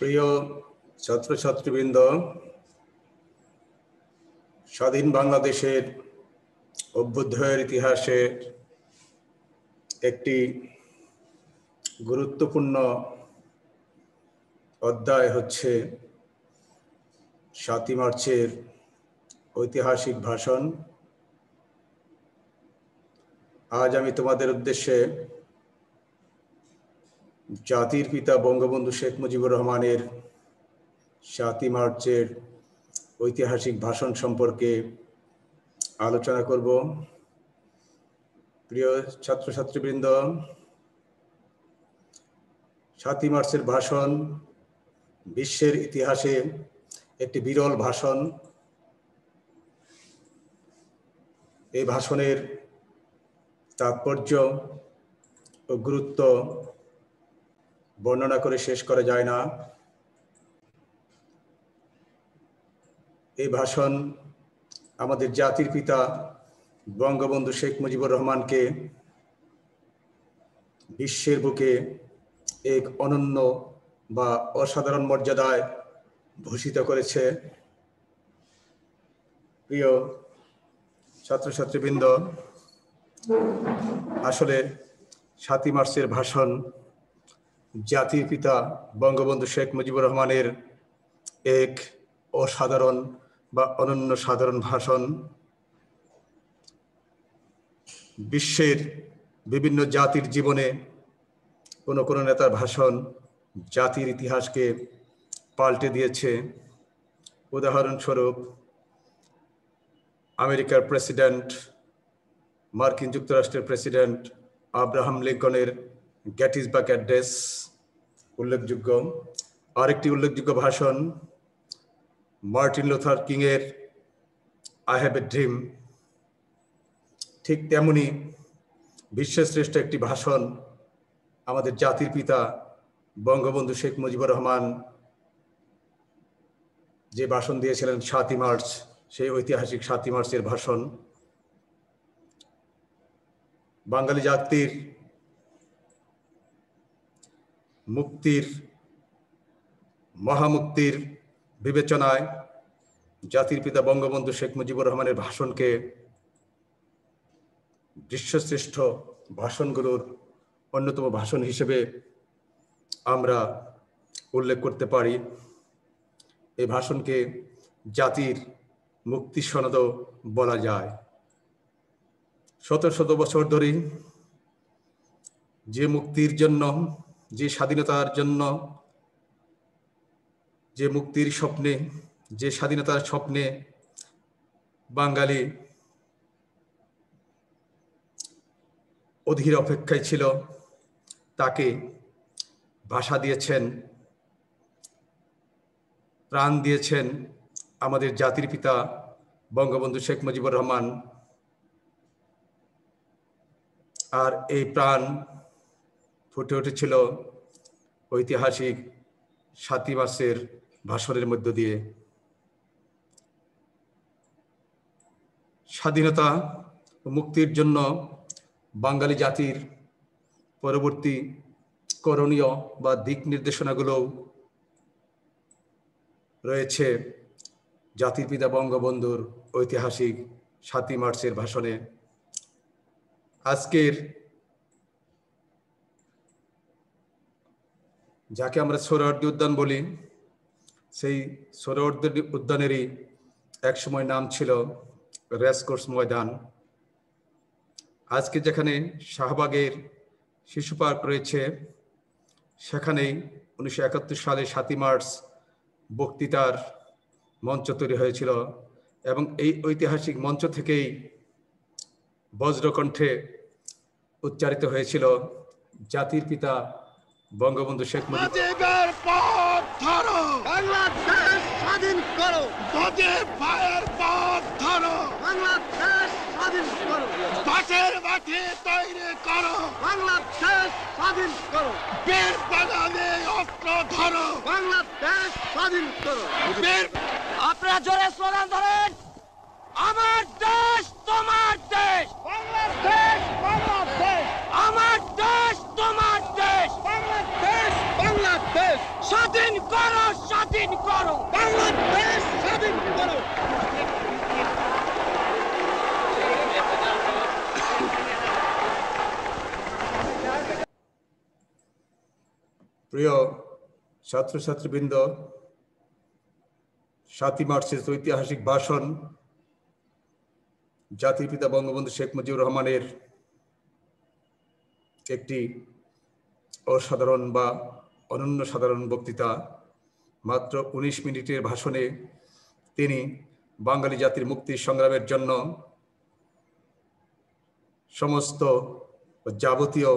প্রিয় ছাত্রছাত্রীবৃন্দ, স্বাধীন বাংলাদেশের অভ্যুদয়ের ইতিহাসে একটি গুরুত্বপূর্ণ অধ্যায় হচ্ছে ৭ই মার্চের ঐতিহাসিক ভাষণ। আজ আমি তোমাদের উদ্দেশ্যে জাতির পিতা বঙ্গবন্ধু শেখ মুজিবুর রহমানের ৭ই মার্চের ঐতিহাসিক ভাষণ সম্পর্কে আলোচনা করব। প্রিয় ছাত্রছাত্রীবৃন্দ, ৭ই মার্চের ভাষণ বিশ্বের ইতিহাসে একটি বিরল ভাষণ। এই ভাষণের তাৎপর্য ও গুরুত্ব বর্ণনা করে শেষ করা যায় না। এই ভাষণ আমাদের জাতির পিতা বঙ্গবন্ধু শেখ মুজিবুর রহমানকে বিশ্বের বুকে এক অনন্য বা অসাধারণ মর্যাদায় ভূষিত করেছে। প্রিয় ছাত্রছাত্রীবৃন্দ, আসলে ৭ই মার্চের ভাষণ জাতির পিতা বঙ্গবন্ধু শেখ মুজিবুর রহমানের এক অসাধারণ বা অনন্য সাধারণ ভাষণ। বিশ্বের বিভিন্ন জাতির জীবনে কোনো কোনো নেতার ভাষণ জাতির ইতিহাসকে পাল্টে দিয়েছে। উদাহরণস্বরূপ, আমেরিকার প্রেসিডেন্ট, মার্কিন যুক্তরাষ্ট্রের প্রেসিডেন্ট আব্রাহাম লিঙ্কনের গ্যাটিসবার্গ অ্যাড্রেস উল্লেখযোগ্য। আরেকটি উল্লেখযোগ্য ভাষণ মার্টিন লুথার কিংয়ের আই হ্যাভ এ ড্রিম। ঠিক তেমনি বিশ্বশ্রেষ্ঠ একটি ভাষণ আমাদের জাতির পিতা বঙ্গবন্ধু শেখ মুজিবুর রহমান যে ভাষণ দিয়েছিলেন ৭ই মার্চ, সেই ঐতিহাসিক ৭ই মার্চের ভাষণ বাঙালি জাতির মুক্তির মহামুক্তির বিবেচনায় জাতির পিতা বঙ্গবন্ধু শেখ মুজিবুর রহমানের ভাষণকে বিশ্বশ্রেষ্ঠ ভাষণগুলোর অন্যতম ভাষণ হিসেবে আমরা উল্লেখ করতে পারি। এই ভাষণকে জাতির মুক্তি সনদও বলা যায়। শত শত বছর ধরে যে মুক্তির জন্য, যে স্বাধীনতার জন্য, যে মুক্তির স্বপ্নে, যে স্বাধীনতার স্বপ্নে বাঙালি অধীর অপেক্ষায় ছিল, তাকে ভাষা দিয়েছেন, প্রাণ দিয়েছেন আমাদের জাতির পিতা বঙ্গবন্ধু শেখ মুজিবুর রহমান। আর এই প্রাণ ফুটে উঠেছিল ঐতিহাসিক ৭ই মার্চের ভাষণের মধ্য দিয়ে। স্বাধীনতা ও মুক্তির জন্য বাঙালি জাতির পরবর্তী করণীয় বা দিক নির্দেশনাগুলো রয়েছে জাতির পিতা বঙ্গবন্ধুর ঐতিহাসিক ৭ই মার্চের ভাষণে। আজকের যাকে আমরা সোহরাওয়ার্দী উদ্যান বলি, সেই সোহরাওয়ার্দী উদ্যানেরই একসময় নাম ছিল রেসকোর্স ময়দান। আজকে যেখানে শাহবাগের শিশু পার্ক রয়েছে, সেখানেই ১৯৭১ সালে ৭ই মার্চ বক্তৃতার মঞ্চ তৈরি হয়েছিল এবং এই ঐতিহাসিক মঞ্চ থেকেই বজ্রকণ্ঠে উচ্চারিত হয়েছিল জাতির পিতা বঙ্গবন্ধু শেখ মুজিবুর পথ ধরো, বাংলাদেশ স্বাধীন করো, ভাইয়ের পথ ধরো, বাংলাদেশ স্বাধীন করো, বাঁশের মাঠে তৈরি করো, বাংলাদেশ স্বাধীন করো, বীর বাগানে অস্ত্র ধরো, বাংলাদেশ স্বাধীন করো। আপনারা জোরে স্লোগান ধরেন, আমার দেশ তোমার দেশ, বাংলাদেশ বাংলাদেশ, আমার দেশ তোমার দেশ, বাংলাদেশ বাংলাদেশ, স্বাধীন করো, স্বাধীন করো, বাংলাদেশ স্বাধীন করো। প্রিয় ছাত্রছাত্রীবৃন্দ, ৭ই মার্চের ঐতিহাসিক ভাষণ জাতির পিতা বঙ্গবন্ধু শেখ মুজিবুর রহমানের একটি অসাধারণ বা অনন্য সাধারণ বক্তৃতা। মাত্র ১৯ মিনিটের ভাষণে তিনি বাঙালি জাতির মুক্তির সংগ্রামের জন্য সমস্ত যাবতীয়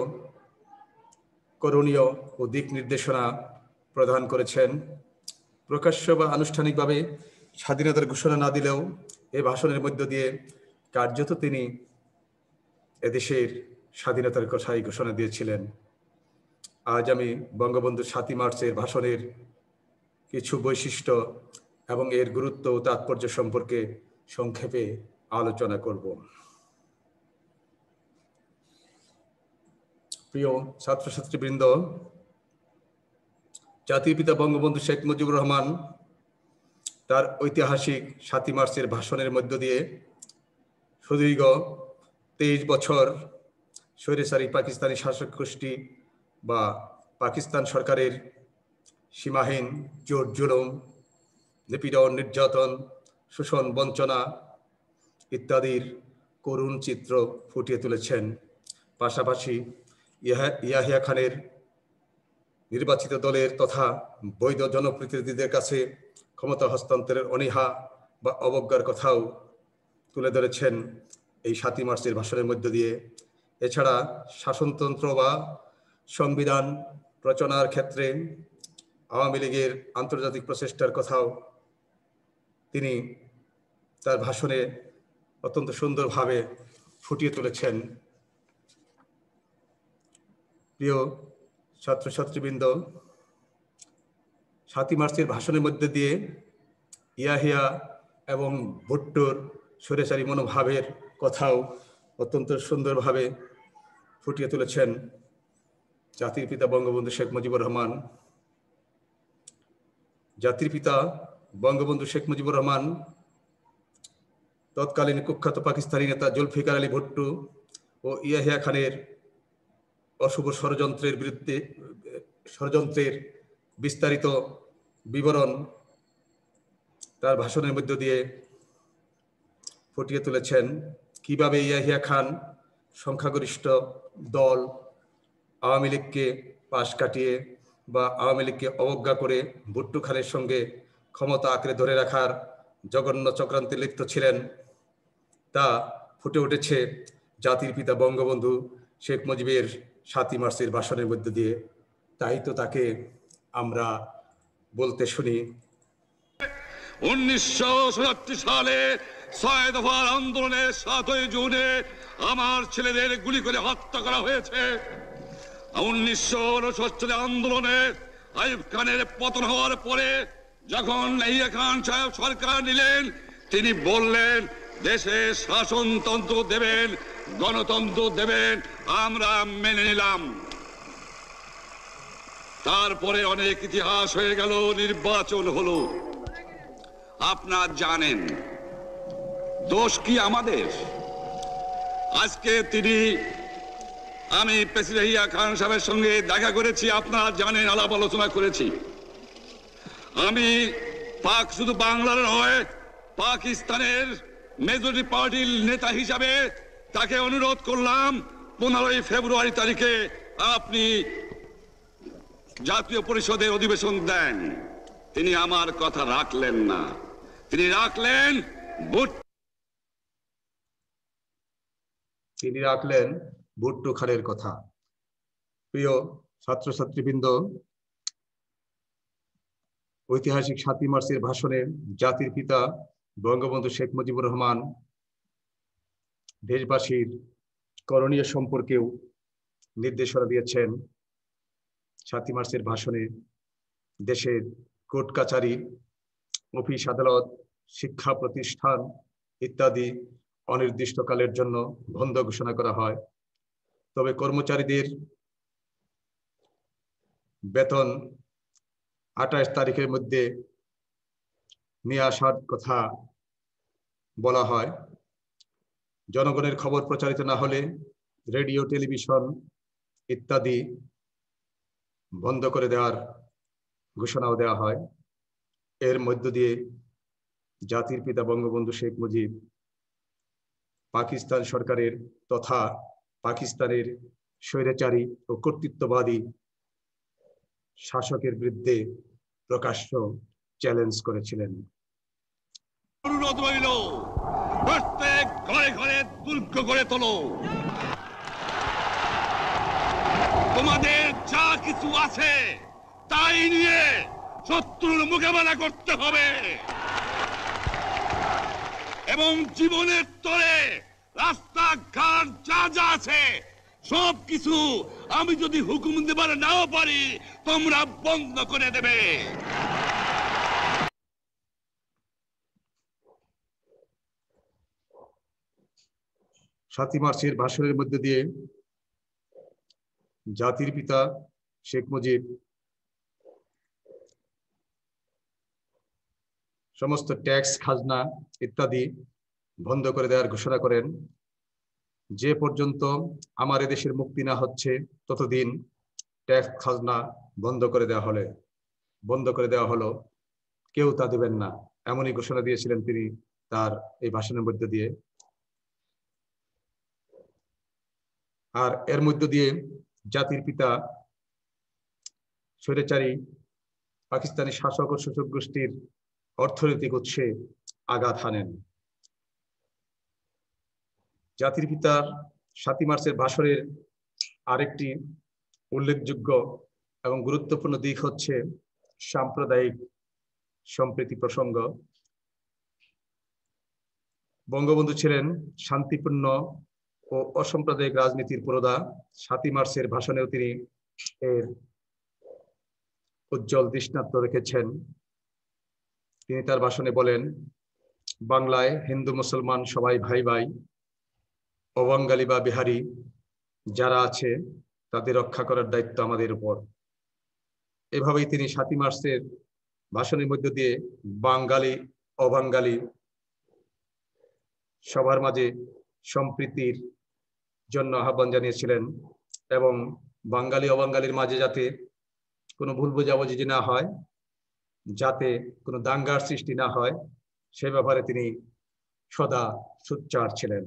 করণীয় ও দিক নির্দেশনা প্রদান করেছেন। প্রকাশ্য বা আনুষ্ঠানিকভাবে স্বাধীনতার ঘোষণা না দিলেও এই ভাষণের মধ্য দিয়ে কার্যত তিনি এদেশের স্বাধীনতার কথাই ঘোষণা দিয়েছিলেন। আজ আমি বঙ্গবন্ধু ৭ই মার্চের ভাষণের কিছু বৈশিষ্ট্য এবং এর গুরুত্ব ও তাৎপর্য সম্পর্কে সংক্ষেপে আলোচনা করব। প্রিয় ছাত্রছাত্রীবৃন্দ, জাতির পিতা বঙ্গবন্ধু শেখ মুজিবুর রহমান তার ঐতিহাসিক ৭ই মার্চের ভাষণের মধ্য দিয়ে সুদীর্ঘ ২৩ বছর স্বৈরাচারী পাকিস্তানি শাসক গোষ্ঠী বা পাকিস্তান সরকারের সীমাহীন জোর জুলুম, নিপীড়ন, নির্যাতন, শোষণ, বঞ্চনা ইত্যাদির করুণ চিত্র ফুটিয়ে তুলেছেন। পাশাপাশি ইয়াহিয়া খানের নির্বাচিত দলের তথা বৈধ জনপ্রতিনিধিদের কাছে ক্ষমতা হস্তান্তরের অনীহা বা অবজ্ঞার কথাও তুলে ধরেছেন এই ৭ই মার্চের ভাষণের মধ্য দিয়ে। এছাড়া শাসনতন্ত্র বা সংবিধান রচনার ক্ষেত্রে আওয়ামী লীগের আন্তর্জাতিক প্রচেষ্টার কথাও তিনি তার ভাষণে অত্যন্ত সুন্দরভাবে ফুটিয়ে তুলেছেন। প্রিয় ছাত্রছাত্রীবৃন্দ, ৭ই মার্চের ভাষণের মধ্যে দিয়ে ইয়াহিয়া এবং ভুট্টোর স্বৈরাচারী মনোভাবের কথাও অত্যন্ত সুন্দরভাবে ফুটিয়ে তুলেছেন জাতির পিতা বঙ্গবন্ধু শেখ মুজিবুর রহমান। জাতির পিতা বঙ্গবন্ধু শেখ মুজিবুর রহমান তৎকালীন কুখ্যাত পাকিস্তানি নেতা জুলফিকার আলী ভুট্টো ও ইয়াহিয়া খানের অশুভ ষড়যন্ত্রের বিস্তারিত বিবরণ তার ভাষণের মধ্য দিয়ে ফুটিয়ে তুলেছেন। কিভাবে ইয়াহিয়া খান সংখ্যাগরিষ্ঠ দল আওয়ামী লীগকে পাশ কাটিয়ে বা আওয়ামী লীগকে অবজ্ঞা করে ভুট্টো খানের সঙ্গে ক্ষমতা আঁকড়ে ধরে রাখার জঘন্য চক্রান্তে লিপ্ত ছিলেন, তা ফুটে উঠেছে জাতির পিতা বঙ্গবন্ধু শেখ মুজিবের ৭ই মার্চের ভাষণের মধ্য দিয়ে। তাই তো তাকে আমরা বলতে শুনি, ১৯৭৭ সালে ৬ দফার আন্দোলনের ৭ই জুনে আমার ছেলেদের গুলি করে হত্যা করা হয়েছে। ১৯৬৯ আন্দোলনে আইয়ুব খানের পতন হওয়ার পরে যখন ইয়াহিয়া খান সাহেব সরকার নিলেন, তিনি বললেন দেশে শাসনতন্ত্র দেবেন, গণতন্ত্র দেবেন, আমরা মেনে নিলাম। তারপরে অনেক ইতিহাস হয়ে গেল, নির্বাচন হলো। আপনারা জানেন দোষ কি আমাদের? আজকে আমি প্রেসিডেন্ট ইয়াহিয়া খান সাহেবের সঙ্গে দেখা করেছি, আপনারা জানেন, আলাপ আলোচনা করেছি। আমি শুধু বাংলার নয়, পাকিস্তানের মেজরিটি পার্টির নেতা হিসাবে তাকে অনুরোধ করলাম 15ই ফেব্রুয়ারি তারিখে আপনি জাতীয় পরিষদের অধিবেশন দেন। তিনি আমার কথা রাখলেন না, তিনি রাখলেন ভুট্টো খানের কথা। প্রিয় ছাত্রছাত্রীবৃন্দ, ঐতিহাসিক ৭ই মার্চের ভাষণে জাতির পিতা বঙ্গবন্ধু শেখ মুজিবুর রহমান দেশবাসীর করণীয় সম্পর্কেও নির্দেশনা দিয়েছেন। ৭ই মার্চের ভাষণে দেশের কোর্ট কাচারি, অফিস আদালত, শিক্ষা প্রতিষ্ঠান ইত্যাদি অনির্দিষ্টকালের জন্য বন্ধ ঘোষণা করা হয়। তবে কর্মচারীদের বেতন 28 তারিখের মধ্যে নিয়ে আসার কথা বলা হয়। জনগণের খবর প্রচারিত না হলে রেডিও, টেলিভিশন ইত্যাদি বন্ধ করে দেওয়ার ঘোষণাও দেওয়া হয়। এর মধ্য দিয়ে জাতির পিতা বঙ্গবন্ধু শেখ মুজিব পাকিস্তান সরকারের তথা পাকিস্তানের স্বৈরাচারী ও কর্তৃত্ববাদী শাসকের বিরুদ্ধে প্রকাশ্য চ্যালেঞ্জ করেছিলেন। অনুরোধ রইল, প্রত্যেক ঘরে ঘরে দুর্গ গড়ে তোলো। তোমাদের যা কিছু আছে তাই নিয়ে শত্রুর মোকাবেলা করতে হবে এবং জীবনের তরে রাস্তাঘাট যা যা আছে সব কিছু আমি যদি হুকুম দেবার নাও পারি তোমরা বন্ধ করে দেবে। 7 মার্চের ভাষণের মধ্যে দিয়ে জাতির পিতা শেখ মুজিব সমস্ত ট্যাক্স, খাজনা ইত্যাদি বন্ধ করে দেওয়ার ঘোষণা করেন। যে পর্যন্ত আমার দেশের মুক্তি না হচ্ছে ততদিন ট্যাক্স, খাজনা বন্ধ করে দেওয়া হলো, কেউ তা দেবেন না, এমনই ঘোষণা দিয়েছিলেন তিনি তার এই ভাষণের মধ্যে দিয়ে। আর এর মধ্য দিয়ে জাতির পিতা স্বৈরাচারী পাকিস্তানি শাসক ও শোষক গোষ্ঠীর অর্থনৈতিক উৎসে আঘাত হানেন। জাতির পিতার 7 মার্চের ভাষণের আরেকটি উল্লেখযোগ্য এবং গুরুত্বপূর্ণ দিক হচ্ছে সাম্প্রদায়িক সম্প্রীতি প্রসঙ্গ। বঙ্গবন্ধু ছিলেন শান্তিপূর্ণ ও অসাম্প্রদায়িক রাজনীতির পুরোধা। 7 মার্চের ভাষণেও তিনি এর উজ্জ্বল দৃষ্টান্ত রেখেছেন। তিনি তার ভাষণে বলেন, বাংলায় হিন্দু মুসলমান সবাই ভাই ভাই, অবাঙ্গালী বা বিহারি যারা আছে তাদের রক্ষা করার দায়িত্ব আমাদের উপর। এভাবেই তিনি 7 মার্চের ভাষণের মধ্য দিয়ে বাঙালি অবাঙ্গালী সবার মাঝে সম্প্রীতির জন্য আহ্বান জানিয়েছিলেন এবং বাঙালি অবাঙ্গালীর মাঝে যাতে কোনো ভুল বোঝাবুঝি না হয়, যাতে কোনো দাঙ্গার সৃষ্টি না হয়, সে ব্যাপারে তিনি সদা সোচ্চার ছিলেন।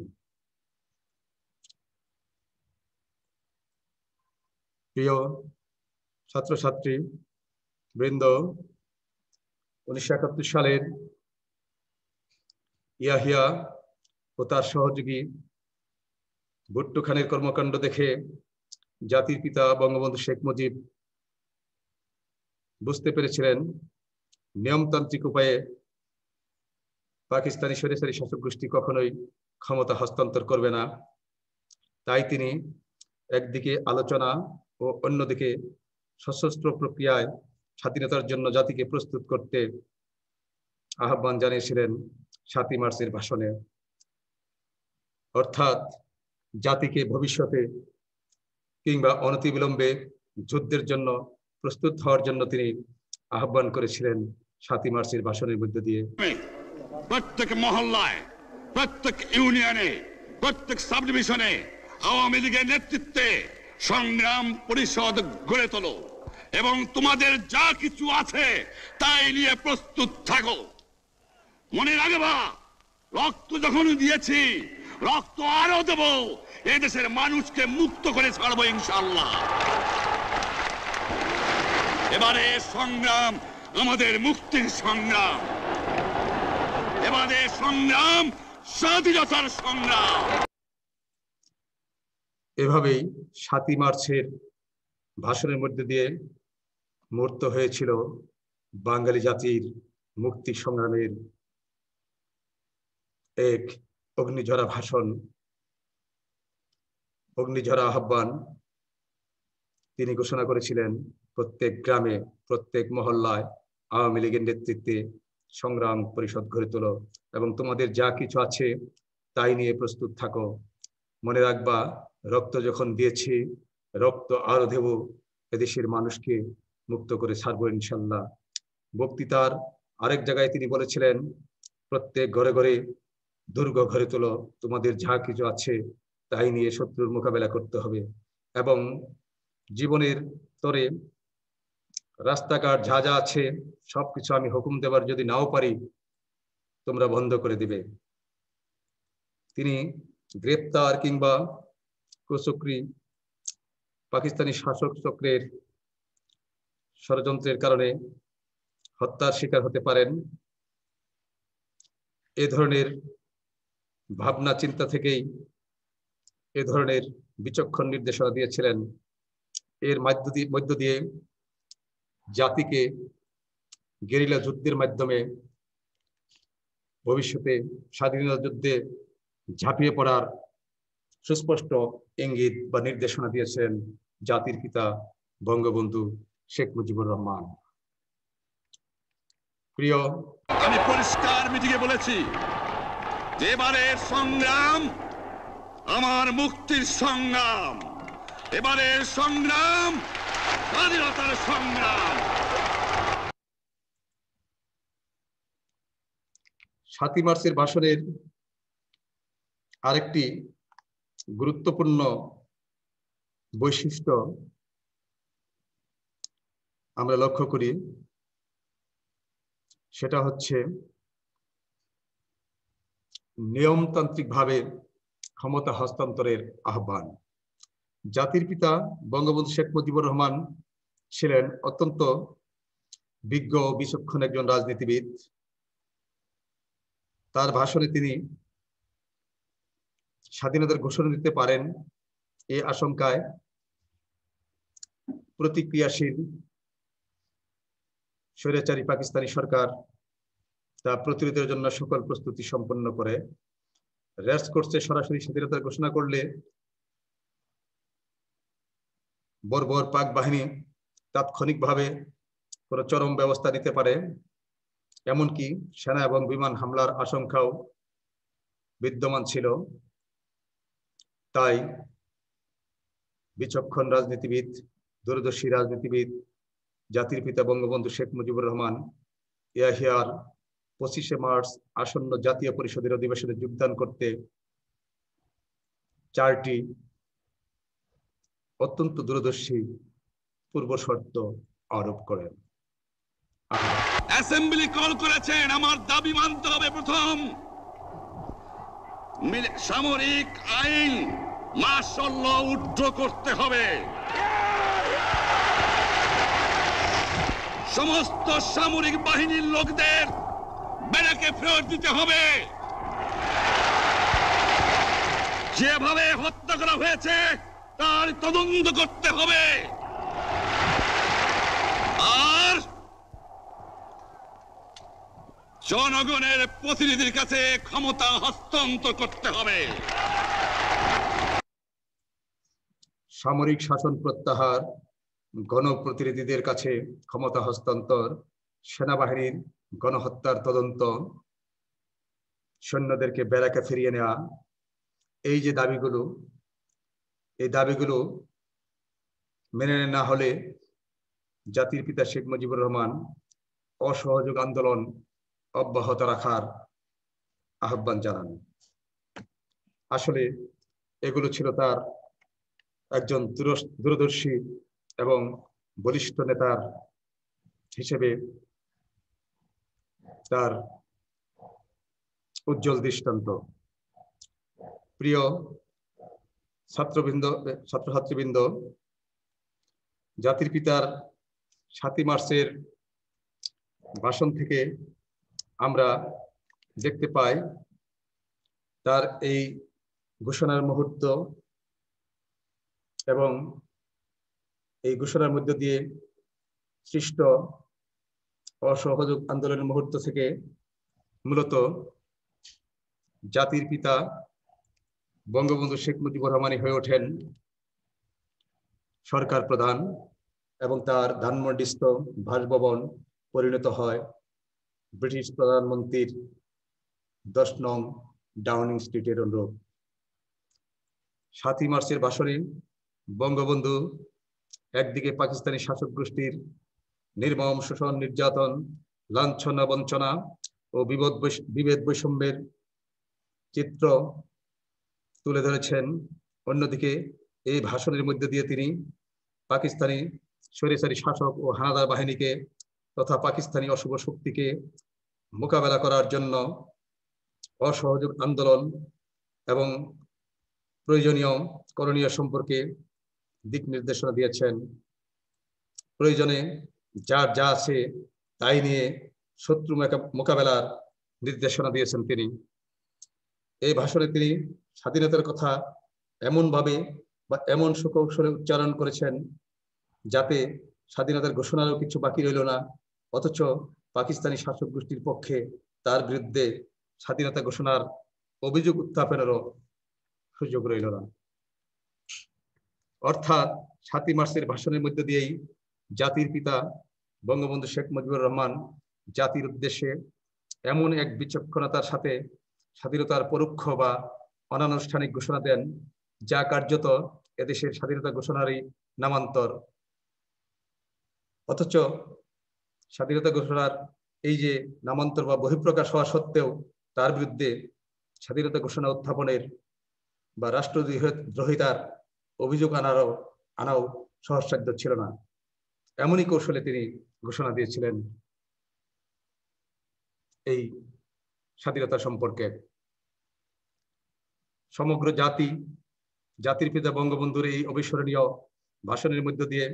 প্রিয় ছাত্রছাত্রী বৃন্দ, 1971 সালের ইয়াহিয়া ও তার সহযোগী ভুট্টো খানের কর্মকাণ্ড দেখে জাতির পিতা বঙ্গবন্ধু শেখ মুজিব বুঝতে পেরেছিলেন নিয়মতান্ত্রিক উপায়ে পাকিস্তানি স্বৈরাচারী শাসক গোষ্ঠী কখনোই ক্ষমতা হস্তান্তর করবে না। তাই তিনি একদিকে আলোচনা ও অন্যদিকে সশস্ত্র প্রক্রিয়ায় স্বাধীনতার জন্য জাতিকে প্রস্তুত করতে আহ্বান জানিয়েছিলেন 7 মার্চের ভাষণে। অর্থাৎ জাতিকে ভবিষ্যতে কিংবা অনতিবিলম্বে যুদ্ধের জন্য প্রস্তুত হওয়ার জন্য তিনি আহ্বান করেছিলেন 7 মার্চের ভাষণের মধ্য দিয়ে। প্রত্যেক মহল্লায়, প্রত্যেক ইউনিয়নে, প্রত্যেক সাব ডিভিশনে আওয়ামী লীগের নেতৃত্বে সংগ্রাম পরিষদ গড়ে তোলো এবং তোমাদের যা কিছু আছে তাই নিয়ে প্রস্তুত থাকো। মনে রাখবা, রক্ত যখন দিয়েছি রক্ত আরো দেব, এই দেশের মানুষকে মুক্ত করে ছাড়বো ইনশাআল্লাহ। এবারে সংগ্রাম আমাদের মুক্তির সংগ্রাম, এবারে সংগ্রাম স্বাধীনতার সংগ্রাম। এভাবেই 7 মার্চের ভাষণের মধ্যে দিয়ে মূর্ত হয়েছিল বাঙালি জাতির মুক্তি সংগ্রামের এক অগ্নিঝরা ভাষণ, অগ্নিঝরা আহ্বান। তিনি ঘোষণা করেছিলেন প্রত্যেক গ্রামে, প্রত্যেক মহল্লায় আওয়ামী লীগের নেতৃত্বে সংগ্রাম পরিষদ গড়ে তোলো এবং তোমাদের যা কিছু আছে তাই নিয়ে প্রস্তুত থাকো। মনে রাখবা, রক্ত যখন দিয়েছি রক্ত আরো দেব, এদেশের মানুষকে মুক্ত করে ছাড়বো ইনশাল্লাহ। বক্তৃতার আরেক জায়গায় তিনি বলেছিলেন, প্রত্যেক ঘরে ঘরে দুর্গ ঘরে তোলো, তোমাদের যা কিছু আছে তাই নিয়ে শত্রুর মোকাবেলা করতে হবে, এবং জীবনের তরে রাস্তাঘাট যা যা আছে সবকিছু আমি হুকুম দেবার যদি নাও পারি তোমরা বন্ধ করে দিবে। তিনি গ্রেপ্তার কিংবা কুচক্রী পাকিস্তানি শাসক চক্রের ষড়যন্ত্রের কারণে হত্যার শিকার হতে পারেন। এ ধরনের ভাবনা চিন্তা থেকেই এ ধরনের বিচক্ষণ নির্দেশনা দিয়েছিলেন। এর মধ্য দিয়ে জাতিকে গেরিলা যুদ্ধের মাধ্যমে ভবিষ্যতে স্বাধীনতা যুদ্ধে ঝাঁপিয়ে পড়ার সুস্পষ্ট ইঙ্গিত বা নির্দেশনা দিয়েছেন জাতির পিতা বঙ্গবন্ধু শেখ মুজিবুর রহমান। প্রিয়, আমি পরিষ্কার মিটিংয়ে বলেছি, এবারের সংগ্রাম আমার মুক্তির সংগ্রাম, এবারের সংগ্রাম স্বাধীনতার সংগ্রাম। 7ই মার্চের ভাষণের আরেকটি গুরুত্বপূর্ণ বৈশিষ্ট্য আমরা লক্ষ্য করি, সেটা হচ্ছে নিয়মতান্ত্রিকভাবে ক্ষমতা হস্তান্তরের আহ্বান। জাতির পিতা বঙ্গবন্ধু শেখ মুজিবুর রহমান ছিলেন অত্যন্ত বিজ্ঞ বিচক্ষণ একজন রাজনীতিবিদ। তার ভাষণে তিনি স্বাধীনতার ঘোষণা দিতে পারেন এই আশঙ্কায় প্রতিক্রিয়াশীল স্বৈরাচারী পাকিস্তানি সরকার তা প্রতিরোধের জন্য সকল প্রস্তুতি সম্পন্ন করে। রেস কোর্সে সরাসরি স্বাধীনতার ঘোষণা করলে বর্বর পাক বাহিনী তাৎক্ষণিকভাবে কোনো চরম ব্যবস্থা নিতে পারে, এমনকি সেনা এবং বিমান হামলার আশঙ্কাও বিদ্যমান ছিল। তাই বিচক্ষণ রাজনীতিবিদ, দূরদর্শী রাজনীতিবিদ জাতির পিতা বঙ্গবন্ধু শেখ মুজিবুর রহমান ইয়াহিয়ার 25শে মার্চ আসন্ন জাতীয় পরিষদের অধিবেশনে যোগদান করতে 4টি অত্যন্ত দূরদর্শী পূর্ব শর্ত আরোপ করেন। অ্যাসেম্বলি কল করেছেন, আমার দাবি মানতে হবে। প্রথম, সামরিক আইন মার্শাল ল উড্র করতে হবে। সমস্ত সামরিক বাহিনীর লোকদের ব্যারাকে ফেরত দিতে হবে। যেভাবে হত্যা করা হয়েছে তার তদন্ত করতে হবে। আর জনগণের প্রতিনিধির কাছে ক্ষমতা হস্তান্তর করতে হবে। সামরিক শাসন প্রত্যাহার, গণপ্রতিনিধিদের কাছে ক্ষমতা হস্তান্তর, সেনাবাহিনীর গণহত্যার তদন্ত, সৈন্যদেরকে ব্যারাকে ফিরিয়ে নেওয়া, এই যে দাবিগুলো, এই দাবিগুলো মেনে না হলে জাতির পিতা শেখ মুজিবুর রহমান অসহযোগ আন্দোলন অব্যাহত রাখার আহ্বান জানান। আসলে এগুলো ছিল তার একজন দূরদর্শী এবং বলিষ্ঠ নেতার হিসেবে তার উজ্জ্বল দৃষ্টান্ত। প্রিয় ছাত্রছাত্রীবৃন্দ, জাতির পিতার 7ই মার্চের ভাষণ থেকে আমরা দেখতে পাই তার এই ঘোষণার মুহূর্ত এবং এই ঘোষণার মধ্য দিয়ে সৃষ্ট অসহযোগ আন্দোলনের মুহূর্ত থেকে মূলত জাতির পিতা বঙ্গবন্ধু শেখ মুজিবুর রহমানই হয়ে ওঠেন সরকার প্রধান এবং তার ধানমন্ডিস্থ বাসভবন পরিণত হয় ব্রিটিশ প্রধানমন্ত্রীর 10 নং ডাউনিং স্ট্রিটের অনুরূপ। 7ই মার্চের ভাষণে বঙ্গবন্ধু একদিকে পাকিস্তানি শাসক গোষ্ঠীর নির্মম শোষণ, নির্যাতন, লাঞ্ছনা, বঞ্চনা ও বিভেদ বৈষম্যের চিত্র তুলে ধরেছেন। অন্যদিকে এই ভাষণের মধ্য দিয়ে তিনি পাকিস্তানি স্বৈরাচারী শাসক ও হানাদার বাহিনীকে তথা পাকিস্তানি অশুভ শক্তিকে মোকাবেলা করার জন্য অসহযোগ আন্দোলন এবং প্রয়োজনীয় করণীয় সম্পর্কে দিক নির্দেশনা দিয়েছেন। প্রয়োজনে যার যা আছে তাই নিয়ে শত্রু মোকাবেলার নির্দেশনা দিয়েছেন তিনি। এই ভাষণে তিনি স্বাধীনতার কথা এমনভাবে বা এমন সুকৌশলে উচ্চারণ করেছেন যাতে স্বাধীনতার ঘোষণারও কিছু বাকি রইল না, অথচ পাকিস্তানি শাসক গোষ্ঠীর পক্ষে তার বিরুদ্ধে স্বাধীনতা ঘোষণার অভিযোগ উত্থাপনেরও সুযোগ রইল না। অর্থাৎ ৭ই মার্চের ভাষণের মধ্য দিয়েই জাতির পিতা বঙ্গবন্ধু শেখ মুজিবুর রহমান জাতির উদ্দেশ্যে এমন এক বিচক্ষণতার সাথে স্বাধীনতার পরোক্ষ বা অনানুষ্ঠানিক ঘোষণা দেন যা কার্যত এদেশের স্বাধীনতা ঘোষণারই নামান্তর। অথচ স্বাধীনতা ঘোষণার এই যে নামান্তর বা বহিঃপ্রকাশ হওয়া সত্ত্বেও তার বিরুদ্ধে স্বাধীনতা ঘোষণা উত্থাপনের বা রাষ্ট্রদ্রোহিতার অভিযোগ আনাও সহজসাধ্য ছিল না। এমনই কৌশলে তিনি ঘোষণা দিয়েছিলেন এই স্বাধীনতা সম্পর্কে। সমগ্র জাতির পিতা বঙ্গবন্ধুর এই অবিস্মরণীয় ভাষণের মধ্য দিয়ে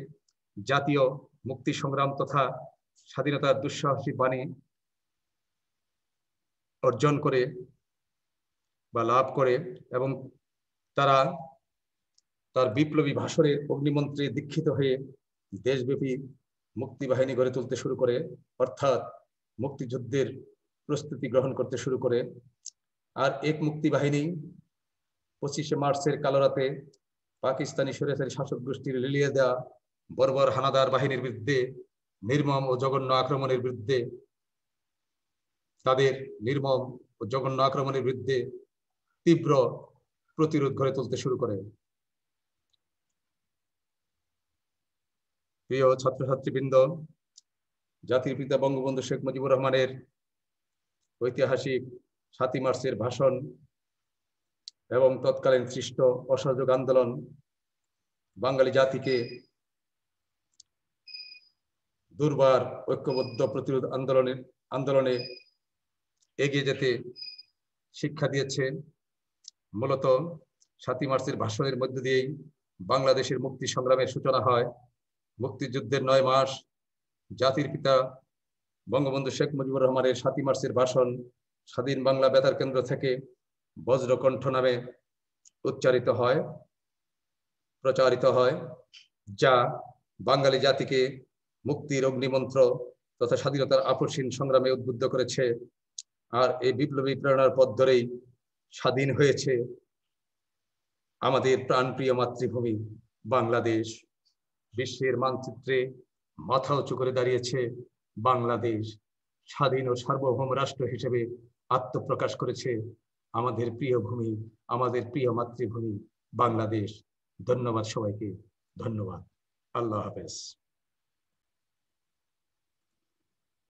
জাতীয় মুক্তি সংগ্রাম তথা স্বাধীনতার দুঃসাহসী বাণী অর্জন করে বা লাভ করে এবং তারা তার বিপ্লবী ভাষণের অগ্নিমন্ত্রে দীক্ষিত হয়ে দেশব্যাপী মুক্তি বাহিনী গড়ে তুলতে শুরু করে, অর্থাৎ মুক্তিযুদ্ধের প্রস্তুতি গ্রহণ করতে শুরু করে। আর এক মুক্তি বাহিনী 25শে মার্চের কালো রাতে পাকিস্তানি স্বৈরাচারী শাসক গোষ্ঠীর লেলিয়ে দেওয়া বর্বর হানাদার বাহিনীর বিরুদ্ধে, নির্মম ও জঘন্য আক্রমণের বিরুদ্ধে, তাদের নির্মম ও জঘন্য আক্রমণের বিরুদ্ধে তীব্র প্রতিরোধ গড়ে তুলতে শুরু করে। প্রিয় ছাত্রছাত্রীবৃন্দ, জাতির পিতা বঙ্গবন্ধু শেখ মুজিবুর রহমানের ঐতিহাসিক ৭ই মার্চের ভাষণ এবং তৎকালীন সৃষ্ট অসহযোগ আন্দোলন বাঙালি জাতিকে দুর্বার ঐক্যবদ্ধ প্রতিরোধ আন্দোলনে এগিয়ে যেতে শিক্ষা দিয়েছে। মূলত ৭ই মার্চের ভাষণের মধ্য দিয়েই বাংলাদেশের মুক্তি সংগ্রামের সূচনা হয়। মুক্তিযুদ্ধের ৯ মাস জাতির পিতা বঙ্গবন্ধু শেখ মুজিবুর রহমানের ৭ই মার্চের ভাষণ স্বাধীন বাংলা বেতার কেন্দ্র থেকে বজ্রকণ্ঠ নামে প্রচারিত হয়, যা বাঙালি জাতিকে মুক্তির অগ্নিমন্ত্র তথা স্বাধীনতার আপসীন সংগ্রামে উদ্বুদ্ধ করেছে। আর এই বিপ্লবী প্রেরণার পথ ধরেই স্বাধীন হয়েছে আমাদের প্রাণপ্রিয় মাতৃভূমি বাংলাদেশ। বিশ্বের মানচিত্রে মাথা উঁচু করে দাঁড়িয়েছে বাংলাদেশ। স্বাধীন ও সার্বভৌম রাষ্ট্র হিসেবে আত্মপ্রকাশ করেছে আমাদের প্রিয় ভূমি, আমাদের প্রিয় মাতৃভূমি বাংলাদেশ। ধন্যবাদ সবাইকে, ধন্যবাদ। আল্লাহ হাফেজ।